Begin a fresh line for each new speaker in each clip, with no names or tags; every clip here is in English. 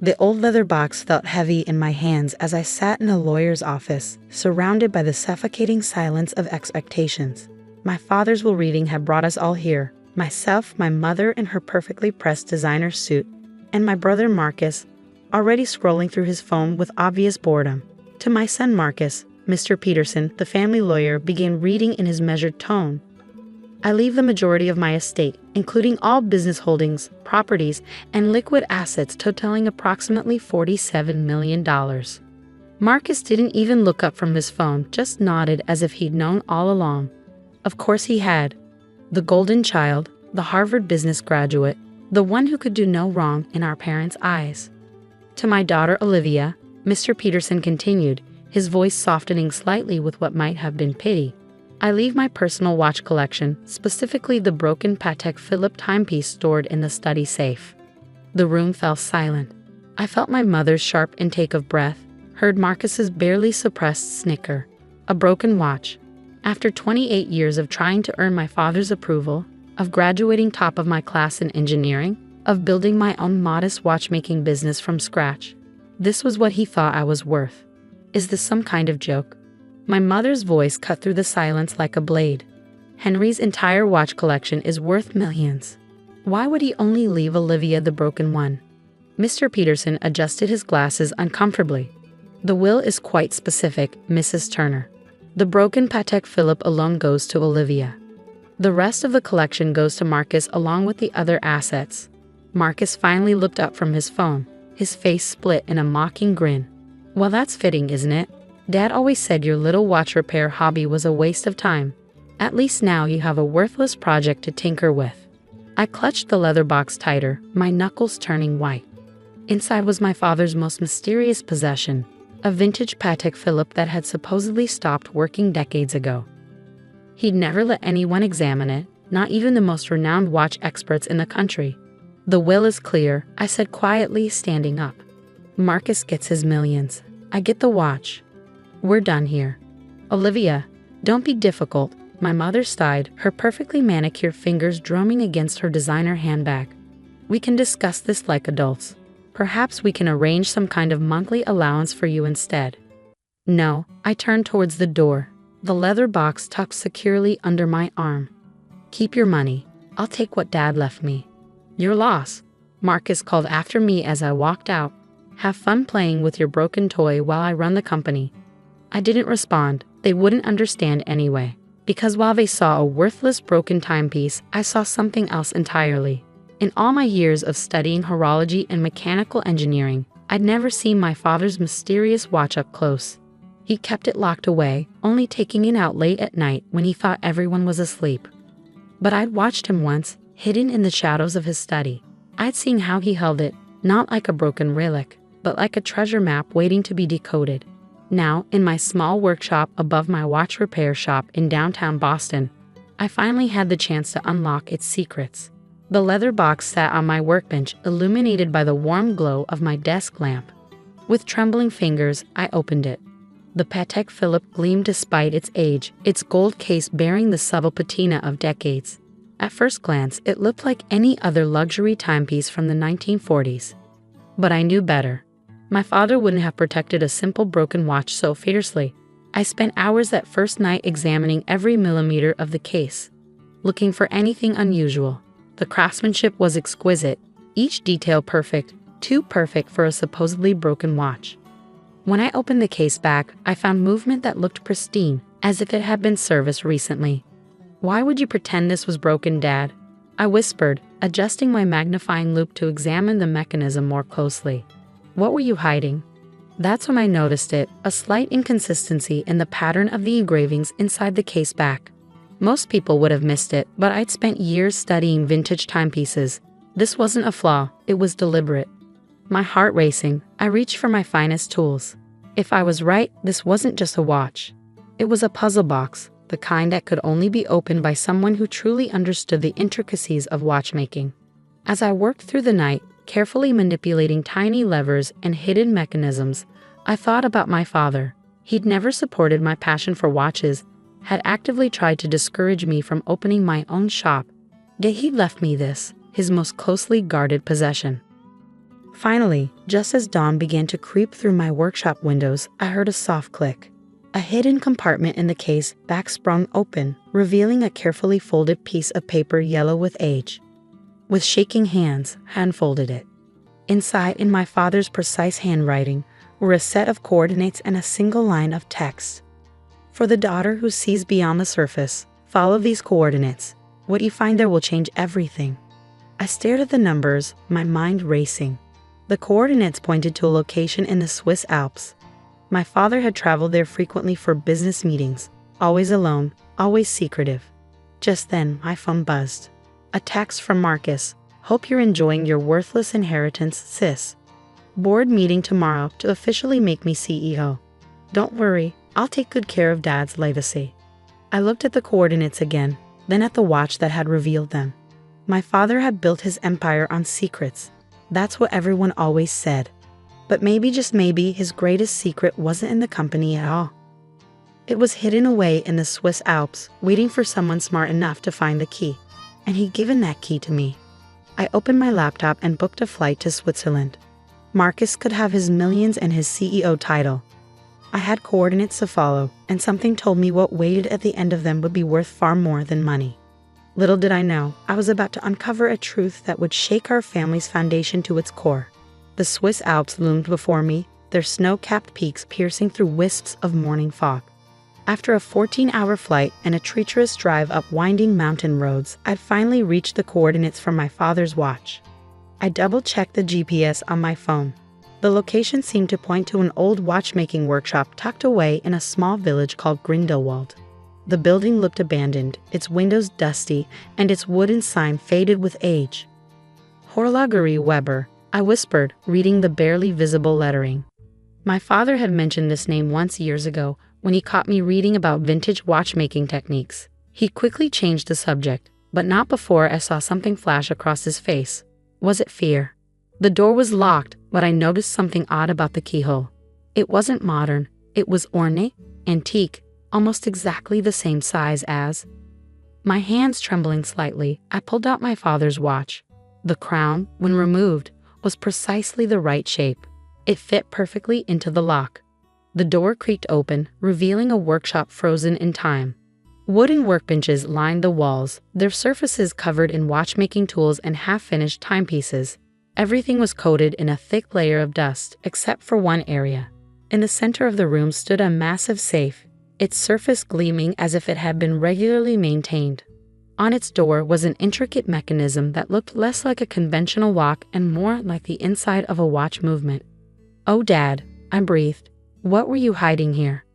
The old leather box felt heavy in my hands as I sat in a lawyer's office, surrounded by the suffocating silence of expectations. My father's will reading had brought us all here. Myself, my mother in her perfectly pressed designer suit, and my brother Marcus, already scrolling through his phone with obvious boredom. To my son Marcus, Mr. Peterson, the family lawyer, began reading in his measured tone. I leave the majority of my estate, including all business holdings, properties, and liquid assets totaling approximately $47 million. Marcus didn't even look up from his phone, just nodded as if he'd known all along. Of course he had. The golden child, the Harvard business graduate, the one who could do no wrong in our parents' eyes. To my daughter Olivia, Mr. Peterson continued, his voice softening slightly with what might have been pity. I leave my personal watch collection, specifically the broken Patek Philippe timepiece stored in the study safe. The room fell silent. I felt my mother's sharp intake of breath, heard Marcus's barely suppressed snicker. A broken watch. After 28 years of trying to earn my father's approval, of graduating top of my class in engineering, of building my own modest watchmaking business from scratch, this was what he thought I was worth. Is this some kind of joke? My mother's voice cut through the silence like a blade. Henry's entire watch collection is worth millions. Why would he only leave Olivia the broken one? Mr. Peterson adjusted his glasses uncomfortably. The will is quite specific, Mrs. Turner. The broken Patek Philippe alone goes to Olivia. The rest of the collection goes to Marcus along with the other assets. Marcus finally looked up from his phone, his face split in a mocking grin. Well, that's fitting, isn't it? Dad always said your little watch repair hobby was a waste of time. At least now you have a worthless project to tinker with. I clutched the leather box tighter, my knuckles turning white. Inside was my father's most mysterious possession, a vintage Patek Philippe that had supposedly stopped working decades ago. He'd never let anyone examine it, not even the most renowned watch experts in the country. The will is clear, I said quietly, standing up. Marcus gets his millions. I get the watch. We're done here. Olivia, don't be difficult, my mother sighed, her perfectly manicured fingers drumming against her designer handbag. We can discuss this like adults. Perhaps we can arrange some kind of monthly allowance for you instead. No, I turned towards the door, the leather box tucked securely under my arm. Keep your money. I'll take what Dad left me. Your loss, Marcus called after me as I walked out. Have fun playing with your broken toy while I run the company. I didn't respond. They wouldn't understand anyway. Because while they saw a worthless broken timepiece, I saw something else entirely. In all my years of studying horology and mechanical engineering, I'd never seen my father's mysterious watch up close. He kept it locked away, only taking it out late at night when he thought everyone was asleep. But I'd watched him once, hidden in the shadows of his study. I'd seen how he held it, not like a broken relic, but like a treasure map waiting to be decoded. Now, in my small workshop above my watch repair shop in downtown Boston, I finally had the chance to unlock its secrets. The leather box sat on my workbench, illuminated by the warm glow of my desk lamp. With trembling fingers, I opened it. The Patek Philippe gleamed despite its age, its gold case bearing the subtle patina of decades. At first glance, it looked like any other luxury timepiece from the 1940s. But I knew better. My father wouldn't have protected a simple broken watch so fiercely. I spent hours that first night examining every millimeter of the case, looking for anything unusual. The craftsmanship was exquisite, each detail perfect, too perfect for a supposedly broken watch. When I opened the case back, I found movement that looked pristine, as if it had been serviced recently. Why would you pretend this was broken, Dad? I whispered, adjusting my magnifying loupe to examine the mechanism more closely. What were you hiding? That's when I noticed it, a slight inconsistency in the pattern of the engravings inside the case back. Most people would have missed it, but I'd spent years studying vintage timepieces. This wasn't a flaw, it was deliberate. My heart racing, I reached for my finest tools. If I was right, this wasn't just a watch. It was a puzzle box, the kind that could only be opened by someone who truly understood the intricacies of watchmaking. As I worked through the night, carefully manipulating tiny levers and hidden mechanisms, I thought about my father. He'd never supported my passion for watches, had actively tried to discourage me from opening my own shop, yet he'd left me this, his most closely guarded possession. Finally, just as dawn began to creep through my workshop windows, I heard a soft click. A hidden compartment in the case back sprung open, revealing a carefully folded piece of paper yellow with age. With shaking hands, I unfolded it. Inside, in my father's precise handwriting, were a set of coordinates and a single line of text. For the daughter who sees beyond the surface, follow these coordinates. What you find there will change everything. I stared at the numbers, my mind racing. The coordinates pointed to a location in the Swiss Alps. My father had traveled there frequently for business meetings, always alone, always secretive. Just then, my phone buzzed. A text from Marcus. Hope you're enjoying your worthless inheritance, sis. Board meeting tomorrow to officially make me CEO. Don't worry, I'll take good care of Dad's legacy. I looked at the coordinates again, then at the watch that had revealed them. My father had built his empire on secrets. That's what everyone always said. But maybe, just maybe, his greatest secret wasn't in the company at all. It was hidden away in the Swiss Alps, waiting for someone smart enough to find the key. And he'd given that key to me. I opened my laptop and booked a flight to Switzerland. Marcus could have his millions and his CEO title. I had coordinates to follow, and something told me what waited at the end of them would be worth far more than money. Little did I know, I was about to uncover a truth that would shake our family's foundation to its core. The Swiss Alps loomed before me, their snow-capped peaks piercing through wisps of morning fog. After a 14-hour flight and a treacherous drive up winding mountain roads, I'd finally reached the coordinates from my father's watch. I double-checked the GPS on my phone. The location seemed to point to an old watchmaking workshop tucked away in a small village called Grindelwald. The building looked abandoned, its windows dusty, and its wooden sign faded with age. Horlogerie Weber, I whispered, reading the barely visible lettering. My father had mentioned this name once years ago when he caught me reading about vintage watchmaking techniques. He quickly changed the subject, but not before I saw something flash across his face. Was it fear? The door was locked, but I noticed something odd about the keyhole. It wasn't modern, it was ornate, antique, almost exactly the same size as. My hands trembling slightly, I pulled out my father's watch. The crown, when removed, was precisely the right shape. It fit perfectly into the lock. The door creaked open, revealing a workshop frozen in time. Wooden workbenches lined the walls, their surfaces covered in watchmaking tools and half-finished timepieces. Everything was coated in a thick layer of dust, except for one area. In the center of the room stood a massive safe, its surface gleaming as if it had been regularly maintained. On its door was an intricate mechanism that looked less like a conventional lock and more like the inside of a watch movement. "Oh, Dad," I breathed. "What were you hiding here?"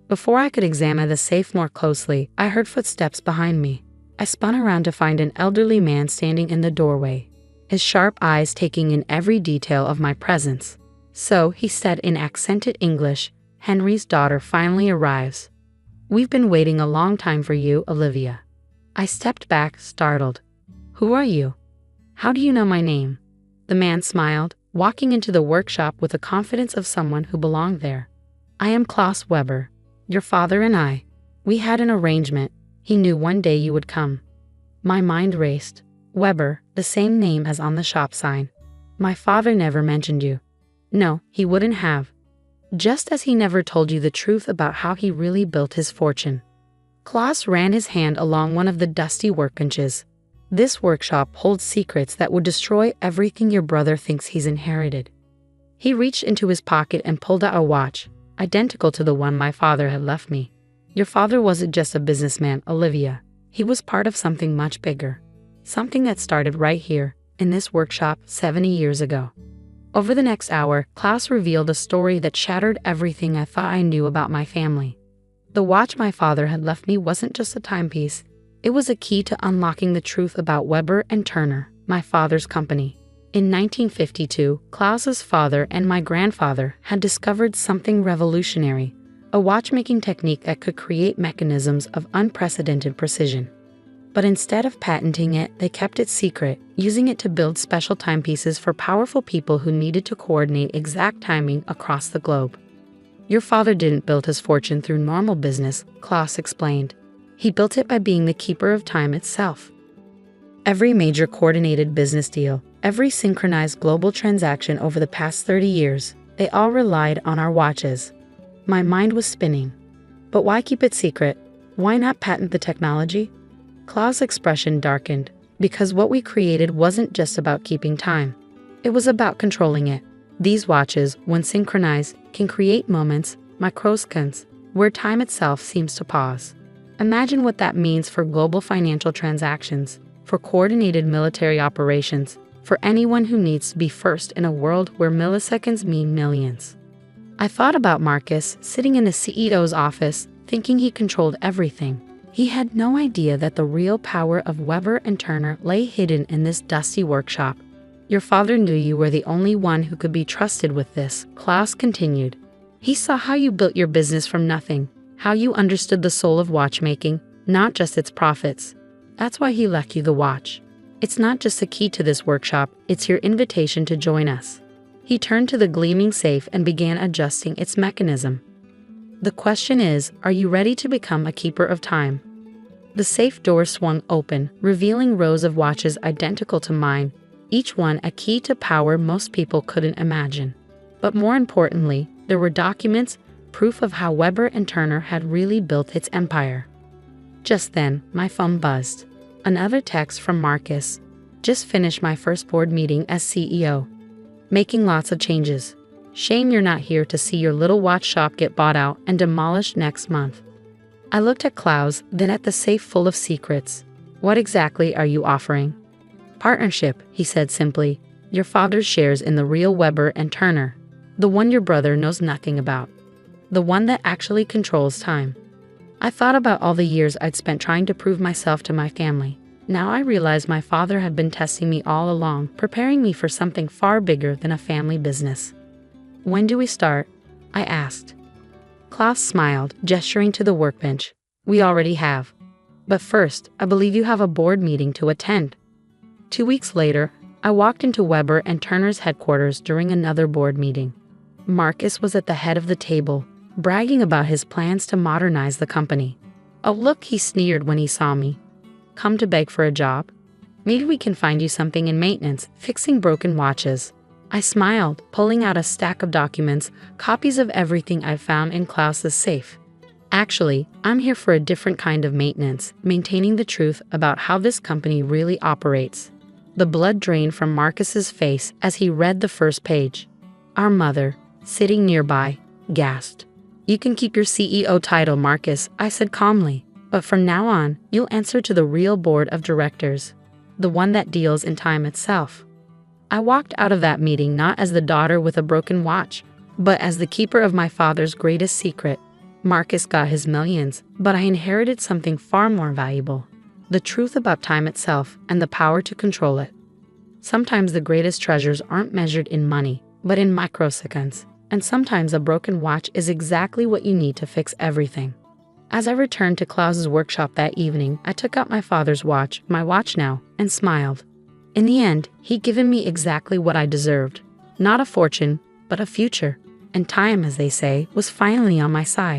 Before I could examine the safe more closely, I heard footsteps behind me. I spun around to find an elderly man standing in the doorway, his sharp eyes taking in every detail of my presence. "So," he said in accented English, "Henry's daughter finally arrives. We've been waiting a long time for you, Olivia." I stepped back, startled. "Who are you? How do you know my name?" The man smiled, walking into the workshop with the confidence of someone who belonged there. "I am Klaus Weber. Your father and I. We had an arrangement. He knew one day you would come." My mind raced. Weber, the same name as on the shop sign. "My father never mentioned you." "No, he wouldn't have. Just as he never told you the truth about how he really built his fortune." Klaus ran his hand along one of the dusty workbenches. "This workshop holds secrets that would destroy everything your brother thinks he's inherited." He reached into his pocket and pulled out a watch, identical to the one my father had left me. "Your father wasn't just a businessman, Olivia. He was part of something much bigger. Something that started right here, in this workshop, 70 years ago." Over the next hour, Klaus revealed a story that shattered everything I thought I knew about my family. The watch my father had left me wasn't just a timepiece. It was a key to unlocking the truth about Weber and Turner, my father's company. In 1952, Klaus's father and my grandfather had discovered something revolutionary, a watchmaking technique that could create mechanisms of unprecedented precision. But instead of patenting it, they kept it secret, using it to build special timepieces for powerful people who needed to coordinate exact timing across the globe. "Your father didn't build his fortune through normal business," Klaus explained. "He built it by being the keeper of time itself. Every major coordinated business deal, Every synchronized global transaction over the past 30 years, they all relied on our watches. My mind was spinning. But why keep it secret? Why not patent the technology? Klaus's expression darkened, because what we created wasn't just about keeping time. It was about controlling it. These watches, when synchronized, can create moments, microseconds, where time itself seems to pause. Imagine what that means for global financial transactions, for coordinated military operations, for anyone who needs to be first in a world where milliseconds mean millions. I thought about Marcus sitting in the CEO's office, thinking he controlled everything. He had no idea that the real power of Weber and Turner lay hidden in this dusty workshop. Your father knew you were the only one who could be trusted with this, Klaus continued. He saw how you built your business from nothing, how you understood the soul of watchmaking, not just its profits. That's why he left you the watch. It's not just a key to this workshop, it's your invitation to join us. He turned to the gleaming safe and began adjusting its mechanism. The question is, are you ready to become a keeper of time? The safe door swung open, revealing rows of watches identical to mine, each one a key to power most people couldn't imagine. But more importantly, there were documents, proof of how Weber and Turner had really built its empire. Just then, my phone buzzed. Another text from Marcus. Just finished my first board meeting as CEO. Making lots of changes. Shame you're not here to see your little watch shop get bought out and demolished next month. I looked at Klaus, then at the safe full of secrets. What exactly are you offering? Partnership, he said simply. Your father's shares in the real Weber and Turner. The one your brother knows nothing about. The one that actually controls time. I thought about all the years I'd spent trying to prove myself to my family. Now I realized my father had been testing me all along, preparing me for something far bigger than a family business. When do we start? I asked. Klaus smiled, gesturing to the workbench. We already have. But first, I believe you have a board meeting to attend. 2 weeks later, I walked into Weber and Turner's headquarters during another board meeting. Marcus was at the head of the table, bragging about his plans to modernize the company. Oh look, he sneered when he saw me. Come to beg for a job? Maybe we can find you something in maintenance, fixing broken watches. I smiled, pulling out a stack of documents, copies of everything I found in Klaus's safe. Actually, I'm here for a different kind of maintenance, maintaining the truth about how this company really operates. The blood drained from Marcus's face as he read the first page. Our mother, sitting nearby, gasped. You can keep your CEO title, Marcus, I said calmly, but from now on, you'll answer to the real board of directors, the one that deals in time itself. I walked out of that meeting not as the daughter with a broken watch, but as the keeper of my father's greatest secret. Marcus got his millions, but I inherited something far more valuable. The truth about time itself and the power to control it. Sometimes the greatest treasures aren't measured in money, but in microseconds. And sometimes a broken watch is exactly what you need to fix everything. As I returned to Klaus's workshop that evening, I took out my father's watch, my watch now, and smiled. In the end, he'd given me exactly what I deserved. Not a fortune, but a future. And time, as they say, was finally on my side.